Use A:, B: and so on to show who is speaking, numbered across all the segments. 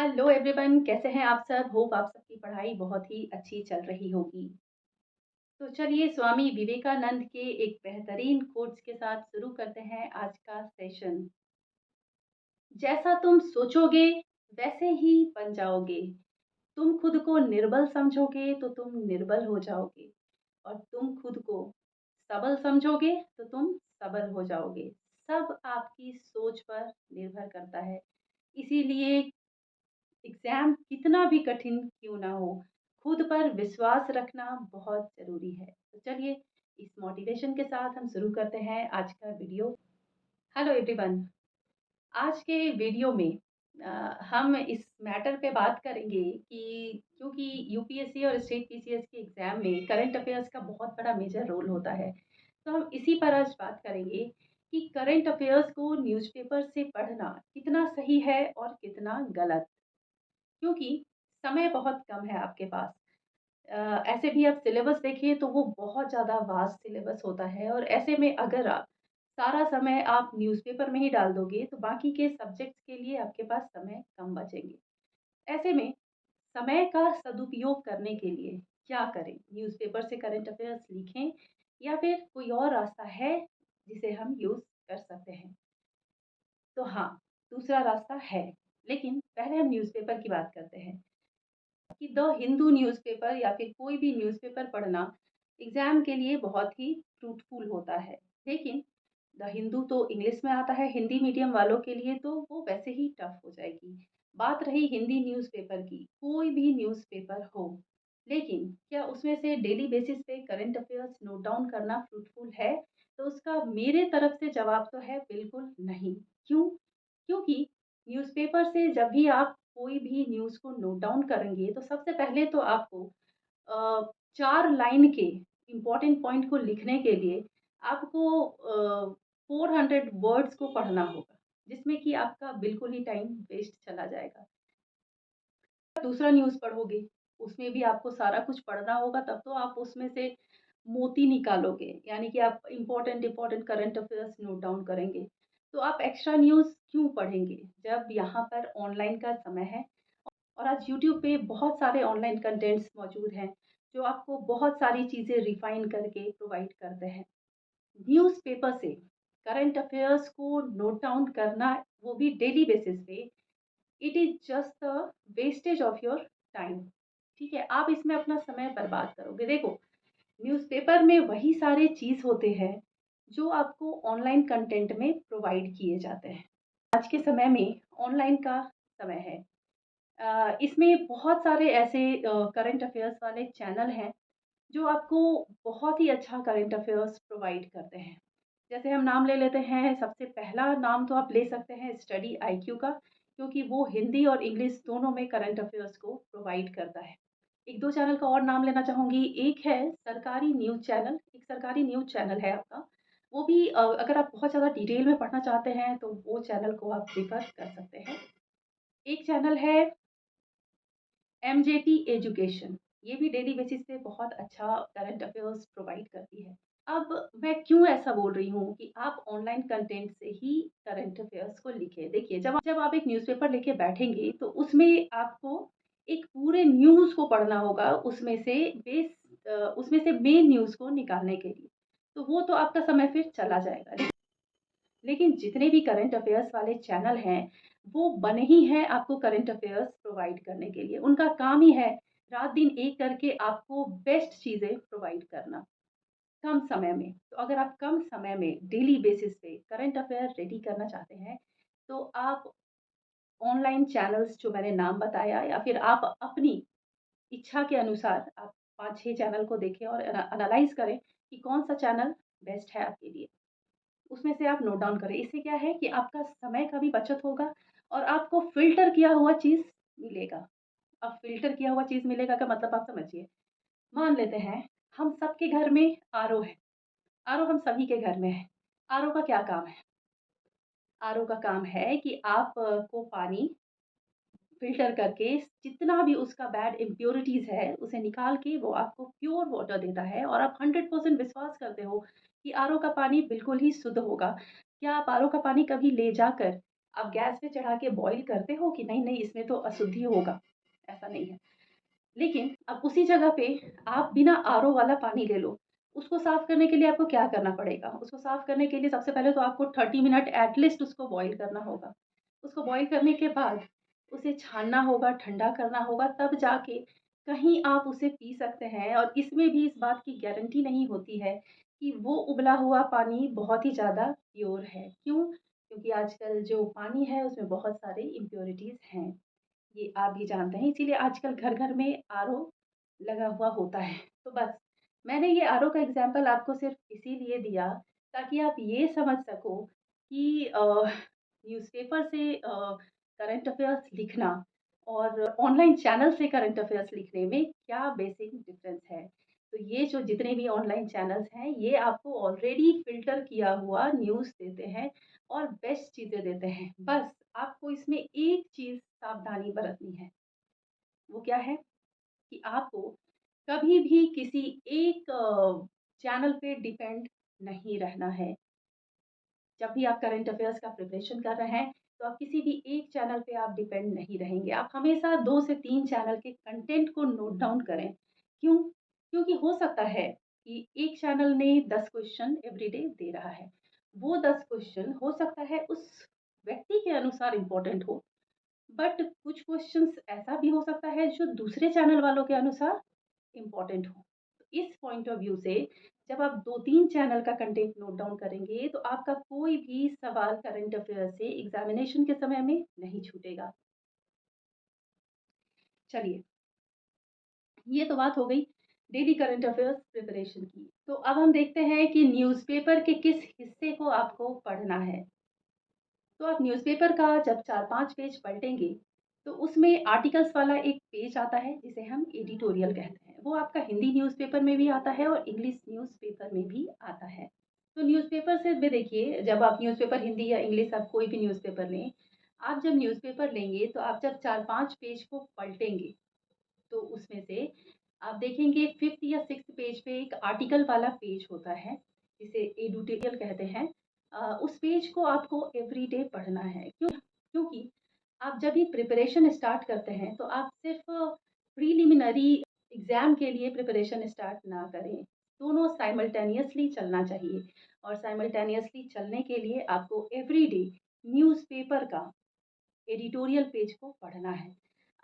A: Hello everyone, कैसे हैं आप सब? होप आप सबकी पढ़ाई बहुत ही अच्छी चल रही होगी। तो चलिए स्वामी विवेकानंद के एक बेहतरीन कोट्स के साथ शुरू करते हैं आज का सेशन। जैसा तुम सोचोगे वैसे ही बन जाओगे। तुम खुद को निर्बल समझोगे तो तुम निर्बल हो जाओगे, और तुम खुद को सबल समझोगे तो तुम सबल हो जाओगे। सब आपकी सोच पर निर्भर करता है। इसीलिए एग्जाम कितना भी कठिन क्यों ना हो, खुद पर विश्वास रखना बहुत ज़रूरी है। तो चलिए इस मोटिवेशन के साथ हम शुरू करते हैं आज का वीडियो। हेलो एवरीवन, आज के वीडियो में हम इस मैटर पे बात करेंगे कि क्योंकि यूपीएससी और स्टेट पीसीएस के एग्ज़ाम में करंट अफेयर्स का बहुत बड़ा मेजर रोल होता है। तो हम इसी पर आज बात करेंगे कि करंट अफेयर्स को न्यूज़पेपर से पढ़ना कितना सही है और कितना गलत। क्योंकि समय बहुत कम है आपके पास। ऐसे भी आप सिलेबस देखिए तो वो बहुत ज़्यादा वास्ट सिलेबस होता है, और ऐसे में अगर आप सारा समय आप न्यूज़पेपर में ही डाल दोगे तो बाकी के सब्जेक्ट्स के लिए आपके पास समय कम बचेंगे। ऐसे में समय का सदुपयोग करने के लिए क्या करें? न्यूज़पेपर से करंट अफेयर्स लिखें या फिर कोई और रास्ता है जिसे हम यूज़ कर सकते हैं? तो हाँ, दूसरा रास्ता है, लेकिन पहले हम न्यूज़पेपर की बात करते हैं। कि द हिंदू न्यूज़पेपर या फिर कोई भी न्यूज़पेपर पढ़ना एग्ज़ाम के लिए बहुत ही फ्रूटफुल होता है। लेकिन द हिंदू तो इंग्लिश में आता है, हिंदी मीडियम वालों के लिए तो वो वैसे ही टफ हो जाएगी। बात रही हिंदी न्यूज़पेपर की, कोई भी न्यूज़पेपर हो, लेकिन क्या उसमें से डेली बेसिस पे करंट अफेयर्स नोट डाउन करना फ्रूटफुल है? तो उसका मेरे तरफ से जवाब तो है बिल्कुल नहीं। क्यों? क्योंकि न्यूज़पेपर से जब भी आप कोई भी न्यूज़ को नोट डाउन करेंगे तो सबसे पहले तो आपको 4 लाइन के इम्पोर्टेंट पॉइंट को लिखने के लिए आपको 400 वर्ड्स को पढ़ना होगा, जिसमें कि आपका बिल्कुल ही टाइम वेस्ट चला जाएगा। दूसरा न्यूज़ पढ़ोगे, उसमें भी आपको सारा कुछ पढ़ना होगा, तब तो आप उसमें से मोती निकालोगे, यानी कि आप important current affairs note down करेंगे। तो आप एक्स्ट्रा न्यूज़ क्यों पढ़ेंगे, जब यहाँ पर ऑनलाइन का समय है और आज यूट्यूब पे बहुत सारे ऑनलाइन कंटेंट्स मौजूद हैं, जो आपको बहुत सारी चीज़ें रिफाइन करके प्रोवाइड करते हैं। न्यूज़पेपर से करंट अफेयर्स को नोट डाउन करना, वो भी डेली बेसिस पे, it is just a wastage of your time. ठीक है? आप इसमें अपना समय बर्बाद करोगे। देखो, न्यूज़पेपर में वही सारे चीज़ होते हैं, जो आपको ऑनलाइन कंटेंट में प्रोवाइड किए जाते हैं। आज के समय में ऑनलाइन का समय है। इसमें बहुत सारे ऐसे करंट अफेयर्स वाले चैनल हैं, जो आपको बहुत ही अच्छा करंट अफेयर्स प्रोवाइड करते हैं। जैसे हम नाम ले लेते हैं, सबसे पहला नाम तो आप ले सकते हैं स्टडी आईक्यू का, क्योंकि वो हिंदी और इंग्लिश दोनों में करंट अफेयर्स को प्रोवाइड करता है। 1-2 चैनल का और नाम लेना चाहूँगी, एक है सरकारी न्यूज़ चैनल, एक सरकारी न्यूज़ चैनल है आपका। वो भी अगर आप बहुत ज़्यादा डिटेल में पढ़ना चाहते हैं, तो वो चैनल को आप प्रेफ़र कर सकते हैं। एक चैनल है एमजेटी एजुकेशन, ये भी डेली बेसिस पे बहुत अच्छा करंट अफेयर्स प्रोवाइड करती है। अब मैं क्यों ऐसा बोल रही हूँ कि आप ऑनलाइन कंटेंट से ही करंट अफेयर्स को लिखें। देखिए, जब आप एक न्यूज़पेपर लेके बैठेंगे तो उसमें आपको एक पूरे न्यूज़ को पढ़ना होगा, उसमें से मेन न्यूज़ को निकालने के लिए। तो वो तो आपका समय फिर चला जाएगा। लेकिन जितने भी करंट अफेयर्स वाले चैनल हैं, वो बने ही हैं आपको करंट अफेयर्स प्रोवाइड करने के लिए। उनका काम ही है रात-दिन एक करके आपको बेस्ट चीज़ें प्रोवाइड करना, कम समय में। तो अगर आप कम समय में डेली बेसिस पे करंट अफेयर रेडी करना चाहते हैं, तो आप ऑनलाइन चैनल्स जो मैंने नाम बताया, या फिर आप अपनी इच्छा के अनुसार आप 5-6 चैनल को देखें और एनालाइज़ करें कि कौन-सा चैनल बेस्ट है आपके लिए। उसमें से आप नोट डाउन करें। इससे क्या है कि आपका समय का भी बचत होगा और आपको फ़िल्टर किया हुआ चीज़ मिलेगा। अब फ़िल्टर किया हुआ चीज़ मिलेगा का मतलब आप समझिए। मान लेते हैं हम सबके घर में आरओ है। आरओ हम सभी के घर में है। आरओ का क्या काम है? आरओ का काम है कि आप को पानी फ़िल्टर करके जितना भी उसका बैड इम्प्योरिटीज़ है, उसे निकाल के वो आपको प्योर वाटर देता है, और आप 100% विश्वास करते हो कि आरओ का पानी बिल्कुल ही शुद्ध होगा। क्या आप आरओ का पानी कभी ले जाकर आप गैस पे चढ़ा के बॉयल करते हो कि नहीं, नहीं इसमें तो अशुद्धि होगा, ऐसा नहीं है। लेकिन अब उसी जगह पे आप बिना आरओ वाला पानी ले लो। उसको साफ़ करने के लिए आपको क्या करना पड़ेगा? उसको साफ़ करने के लिए सबसे पहले तो आपको 30 मिनट एट लीस्ट उसको बॉयल करना होगा। उसको बॉयल करने के बाद उसे छानना होगा, ठंडा करना होगा, तब जाके कहीं आप उसे पी सकते हैं। और इसमें भी इस बात की गारंटी नहीं होती है कि वो उबला हुआ पानी बहुत ही ज़्यादा प्योर है। क्यों? क्योंकि आजकल जो पानी है उसमें बहुत सारे इम्प्योरिटीज़ हैं। ये आप भी जानते हैं, इसीलिए आजकल घर-घर में आरओ लगा हुआ होता है। तो बस मैंने ये आरओ का एग्ज़ाम्पल आपको सिर्फ़ इसीलिए दिया ताकि आप ये समझ सको कि न्यूज़पेपर से करंट अफ़ेयर्स लिखना और ऑनलाइन चैनल से करंट अफ़ेयर्स लिखने में क्या बेसिक डिफ़रेंस है। तो ये जो जितने भी ऑनलाइन चैनल्स हैं, ये आपको ऑलरेडी फ़िल्टर किया हुआ न्यूज़ देते हैं और बेस्ट चीज़ें देते हैं। बस आपको इसमें एक चीज़ सावधानी बरतनी है। वो क्या है कि आपको कभी भी किसी एक चैनल पे डिपेंड नहीं रहना है। जब भी आप करंट अफ़ेयर्स का प्रिपरेशन कर रहे हैं, तो आप किसी भी एक चैनल पे आप डिपेंड नहीं रहेंगे। आप हमेशा 2 से 3 चैनल के कंटेंट को नोट डाउन करें। क्यों? क्योंकि हो सकता है कि एक चैनल ने 10 क्वेश्चन एवरीडे दे रहा है। वो 10 क्वेश्चन हो सकता है उस व्यक्ति के अनुसार इम्पोर्टेंट हो, बट कुछ क्वेश्चंस ऐसा भी हो सकता है जो दूसरे चैनल वालों के अनुसार इम्पोर्टेंट हो। तो इस पॉइंट ऑफ व्यू से जब आप 2-3 चैनल का कंटेंट नोट डाउन करेंगे, तो आपका कोई भी सवाल करंट अफेयर से एग्ज़ामिनेशन के समय में नहीं छूटेगा। चलिए, ये तो बात हो गई डेली करंट अफेयर्स प्रिपरेशन की। तो अब हम देखते हैं कि न्यूज़पेपर के किस हिस्से को आपको पढ़ना है। तो आप न्यूज़पेपर का जब 4-5 पेज पलटेंगे, तो उसमें आर्टिकल्स वाला एक पेज आता है जिसे हम एडिटोरियल कहते हैं। वो आपका हिंदी न्यूज़पेपर में भी आता है और इंग्लिश न्यूज़पेपर में भी आता है। तो न्यूज़पेपर से भी देखिए, जब आप न्यूज़पेपर हिंदी या इंग्लिश आप कोई भी न्यूज़पेपर लें, आप जब न्यूज़पेपर लेंगे तो आप जब 4-5 पेज को पलटेंगे, तो उसमें से आप देखेंगे 5th या 6th पेज पे एक आर्टिकल वाला पेज होता है, जिसे एडिटोरियल कहते हैं। उस पेज को आपको एवरीडे पढ़ना है। क्योंकि आप जब भी प्रिपरेशन स्टार्ट करते हैं, तो आप सिर्फ़ प्रीलिमिनरी एग्ज़ाम के लिए प्रिपरेशन स्टार्ट ना करें। दोनों साइमल्टेनियसली चलना चाहिए और साइमल्टेनियसली चलने के लिए आपको एवरीडे न्यूज़पेपर का एडिटोरियल पेज को पढ़ना है।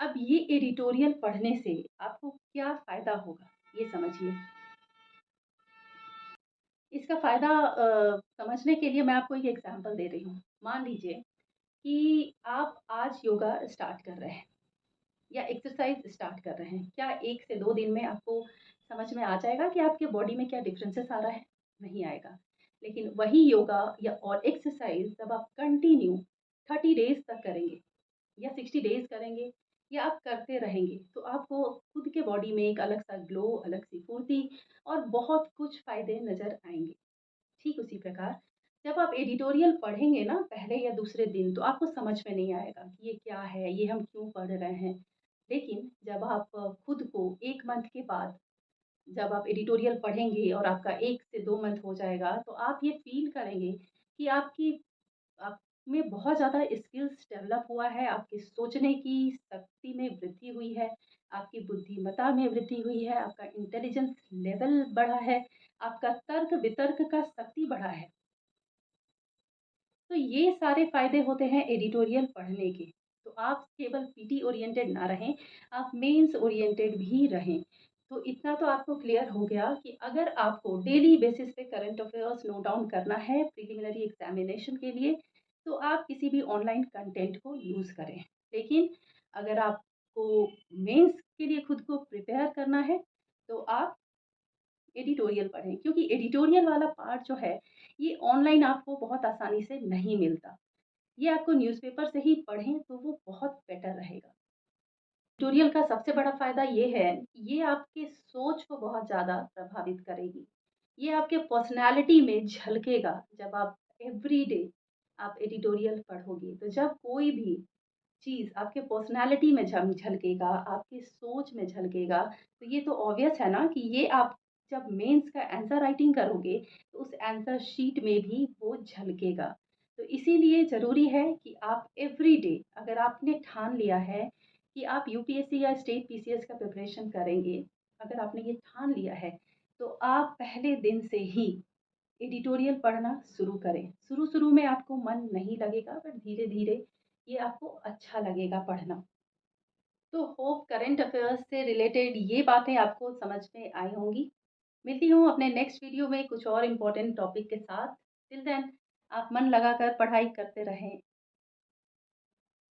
A: अब ये एडिटोरियल पढ़ने से आपको क्या फ़ायदा होगा, ये समझिए। इसका फ़ायदा समझने के लिए मैं आपको एक एग्ज़ाम्पल दे रही हूँ। मान लीजिए कि आप आज योगा स्टार्ट कर रहे हैं या एक्सरसाइज़ स्टार्ट कर रहे हैं। क्या 1 से 2 दिन में आपको समझ में आ जाएगा कि आपके बॉडी में क्या डिफरेंसेस आ रहा है? नहीं आएगा। लेकिन वही योगा या और एक्सरसाइज़ जब आप कंटिन्यू 30 डेज़ तक करेंगे या 60 डेज़ करेंगे या आप करते रहेंगे, तो आपको खुद के बॉडी में एक अलग-सा ग्लो, अलग-सी फुर्ती और बहुत कुछ फ़ायदे नज़र आएँगे। ठीक उसी प्रकार जब आप एडिटोरियल पढ़ेंगे ना पहले या दूसरे दिन, तो आपको समझ में नहीं आएगा कि ये क्या है, ये हम क्यों पढ़ रहे हैं। लेकिन जब आप खुद को 1 मंथ के बाद जब आप एडिटोरियल पढ़ेंगे और आपका 1 से 2 मंथ हो जाएगा, तो आप ये फ़ील करेंगे कि आप में बहुत ज़्यादा स्किल्स डेवलप हुआ है, आपके सोचने की शक्ति में वृद्धि हुई है, आपकी बुद्धिमत्ता में वृद्धि हुई है, आपका इंटेलिजेंस लेवल बढ़ा है, आपका तर्क-वितर्क का शक्ति बढ़ा है। तो ये सारे फ़ायदे होते हैं एडिटोरियल पढ़ने के। तो आप केवल पीटी ओरिएंटेड ना रहें, आप मेंस ओरिएंटेड भी रहें। तो इतना तो आपको क्लियर हो गया कि अगर आपको डेली बेसिस पे करंट अफेयर्स नोट डाउन करना है प्रिलिमिनरी एग्ज़ामिनेशन के लिए, तो आप किसी भी ऑनलाइन कंटेंट को यूज़ करें। लेकिन अगर आपको मेंस के लिए खुद को प्रिपेयर करना है, तो आप एडिटोरियल पढ़ें, क्योंकि एडिटोरियल वाला पार्ट जो है, ये ऑनलाइन आपको बहुत आसानी से नहीं मिलता। ये आपको न्यूज़पेपर से ही पढ़ें तो वो बहुत बेटर रहेगा। एडिटोरियल का सबसे बड़ा फ़ायदा ये है, ये आपके सोच को बहुत ज़्यादा प्रभावित करेगी। ये आपके पर्सनैलिटी में झलकेगा जब आप एवरीडे आप एडिटोरियल पढ़ोगे। तो जब कोई भी चीज़ आपके पर्सनैलिटी में झलकेगा, आपकी सोच में झलकेगा, तो ये तो ऑब्वियस है ना कि ये आप जब मेंस का आंसर राइटिंग करोगे, तो उस आंसर शीट में भी वो झलकेगा। तो इसीलिए ज़रूरी है कि आप एवरीडे, अगर आपने ठान लिया है कि आप यूपीएससी या स्टेट पीसीएस का प्रिपरेशन करेंगे, अगर आपने ये ठान लिया है, तो आप पहले दिन से ही एडिटोरियल पढ़ना शुरू करें। शुरू-शुरू में आपको मन नहीं लगेगा, बट धीरे-धीरे ये आपको अच्छा लगेगा पढ़ना। तो होप करंट अफेयर्स से रिलेटेड ये बातें आपको समझ में आई होंगी। मिलती हूँ अपने नेक्स्ट वीडियो में कुछ और इम्पोर्टेंट टॉपिक के साथ। टिल देन आप मन लगाकर पढ़ाई करते रहें।